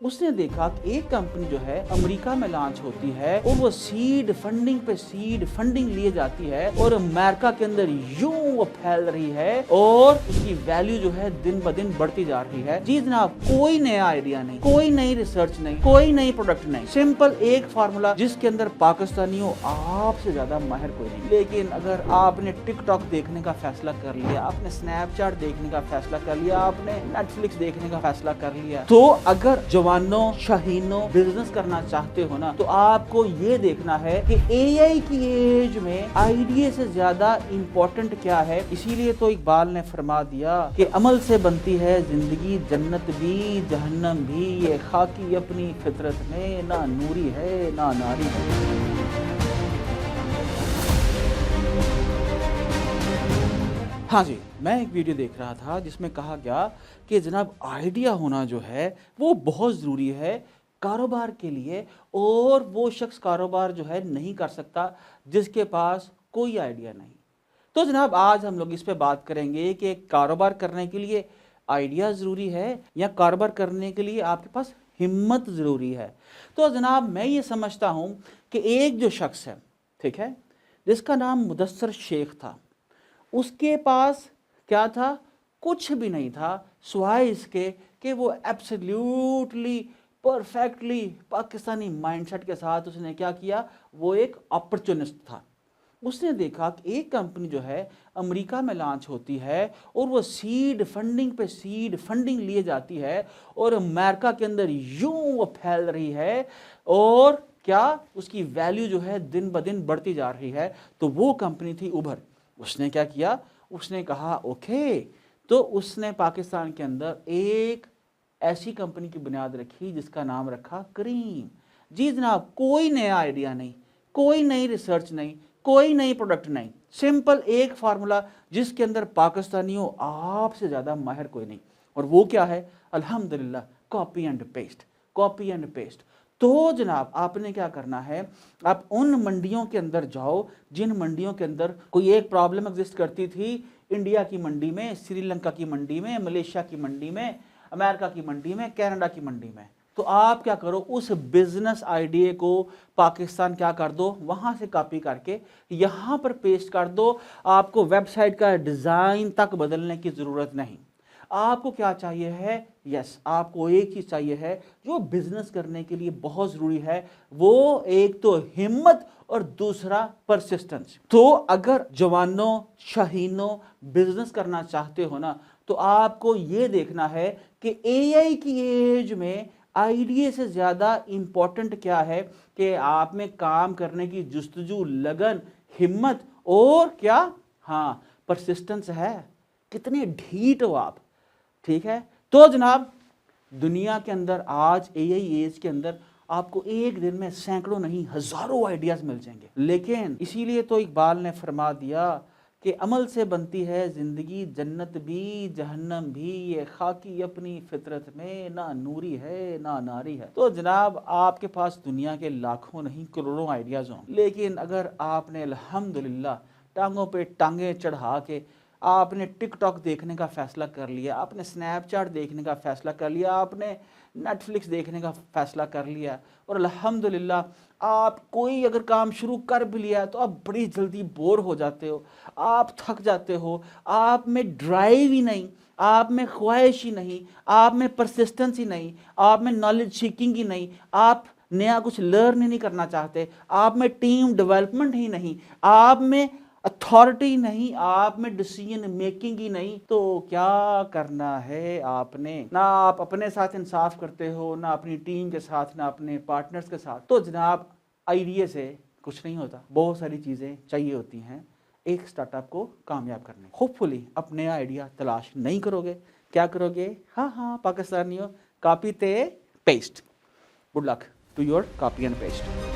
उसने देखा कि एक कंपनी जो है अमेरिका में लॉन्च होती है और वो सीड फंडिंग पे सीड फंडिंग लिए जाती है और अमेरिका के अंदर यूं वो फैल रही है और उसकी वैल्यू जो है दिन ब दिन बढ़ती जा रही है। जी जनाब, कोई नया आइडिया नहीं, कोई नई रिसर्च नहीं, कोई नई प्रोडक्ट नहीं, सिंपल एक फार्मूला जिसके अंदर पाकिस्तानियों आपसे ज्यादा माहिर कोई नहीं। लेकिन अगर आपने टिकटॉक देखने का फैसला कर लिया, आपने स्नैपचैट देखने का फैसला कर लिया, आपने नेटफ्लिक्स देखने का फैसला कर लिया, तो अगर जवानों शाहीनों बिजनेस करना चाहते हो ना, तो आपको ये देखना है कि एआई की एज में आइडिया से ज्यादा इंपॉर्टेंट क्या है। इसीलिए तो इकबाल ने फरमा दिया कि अमल से बनती है जिंदगी, जन्नत भी जहन्नम भी, ये खाकी अपनी फितरत में, ना नूरी है ना नारी है। हाँ जी, मैं एक वीडियो देख रहा था जिसमें कहा गया कि जनाब आइडिया होना जो है वो बहुत ज़रूरी है कारोबार के लिए, और वो शख्स कारोबार जो है नहीं कर सकता जिसके पास कोई आइडिया नहीं। तो जनाब आज हम लोग इस पे बात करेंगे कि कारोबार करने के लिए आइडिया ज़रूरी है या कारोबार करने के लिए आपके पास हिम्मत ज़रूरी है। तो जनाब मैं ये समझता हूँ कि एक जो शख्स है, ठीक है, जिसका नाम मुदस्सर शेख था, उसके पास क्या था? कुछ भी नहीं था सिवाय इसके कि वो एब्सोल्युटली परफेक्टली पाकिस्तानी माइंडसेट के साथ उसने क्या किया, वो एक अपॉर्चुनिस्ट था। उसने देखा कि एक कंपनी जो है अमेरिका में लॉन्च होती है और वो सीड फंडिंग पे सीड फंडिंग लिए जाती है और अमेरिका के अंदर यूं वो फैल रही है और क्या उसकी वैल्यू जो है दिन ब दिन बढ़ती जा रही है। तो वो कंपनी थी उबर। उसने क्या किया, उसने कहा ओके, तो उसने पाकिस्तान के अंदर एक ऐसी कंपनी की बुनियाद रखी जिसका नाम रखा करीम। जी जनाब, कोई नया आइडिया नहीं, कोई नई रिसर्च नहीं, कोई नई प्रोडक्ट नहीं, सिंपल एक फार्मूला जिसके अंदर पाकिस्तानियों आपसे ज़्यादा माहिर कोई नहीं, और वो क्या है? अल्हम्दुलिल्लाह, copy and paste, copy and paste. तो जनाब आपने क्या करना है, आप उन मंडियों के अंदर जाओ जिन मंडियों के अंदर कोई एक प्रॉब्लम एग्जिस्ट करती थी, इंडिया की मंडी में, श्रीलंका की मंडी में, मलेशिया की मंडी में, अमेरिका की मंडी में, कनाडा की मंडी में। तो आप क्या करो, उस बिजनेस आइडिया को पाकिस्तान क्या कर दो, वहाँ से कॉपी करके यहाँ पर पेस्ट कर दो। आपको वेबसाइट का डिज़ाइन तक बदलने की ज़रूरत नहीं। आपको क्या चाहिए है? यस, आपको एक चीज़ चाहिए है जो बिजनेस करने के लिए बहुत ज़रूरी है, वो एक तो हिम्मत और दूसरा परसिस्टेंस। तो अगर जवानों शाहीनों बिजनेस करना चाहते हो ना, तो आपको ये देखना है कि एआई की एज में आइडिया से ज़्यादा इम्पॉर्टेंट क्या है कि आप में काम करने की जुस्तजू, लगन, हिम्मत और क्या, हाँ, परसिस्टेंस है। कितने ढीठ हो आप, ठीक है। तो जनाब दुनिया के अंदर आज एआई एज के अंदर आपको एक दिन में सैकड़ों नहीं हजारों आइडियाज मिल जाएंगे, लेकिन इसीलिए तो इकबाल ने फरमा दिया कि अमल से बनती है जिंदगी, जन्नत भी जहन्नम भी, ये खाकी अपनी फितरत में, ना नूरी है ना नारी है। तो जनाब आपके पास दुनिया के लाखों नहीं करोड़ों आइडियाज हों, लेकिन अगर आपने अल्हम्दुलिल्लाह टांगों पे टांगे चढ़ा के आपने टिकटॉक देखने का फैसला कर लिया, आपने स्नैपचैट देखने का फैसला कर लिया, आपने नेटफ्लिक्स देखने का फैसला कर लिया, और अल्हम्दुलिल्लाह आप कोई अगर काम शुरू कर भी लिया तो आप बड़ी जल्दी बोर हो जाते हो, आप थक जाते हो, आप में ड्राइव ही नहीं, आप में ख्वाहिश ही नहीं, आप में परसिस्टेंस ही नहीं, आप में नॉलेज सीकिंग ही नहीं, आप नया कुछ लर्न ही नहीं करना चाहते, आप में टीम डेवलपमेंट ही नहीं, आप में अथॉरिटी नहीं, आप में डिसीजन मेकिंग ही नहीं, तो क्या करना है आपने? ना आप अपने साथ इंसाफ करते हो, ना अपनी टीम के साथ, ना अपने पार्टनर्स के साथ। तो जनाब आइडिया से कुछ नहीं होता, बहुत सारी चीज़ें चाहिए होती हैं एक स्टार्टअप को कामयाब करने। होपफुली अपने आइडिया तलाश नहीं करोगे, क्या करोगे? हाँ पाकिस्तानियों, कॉपी ते paste. Good luck to your copy and paste.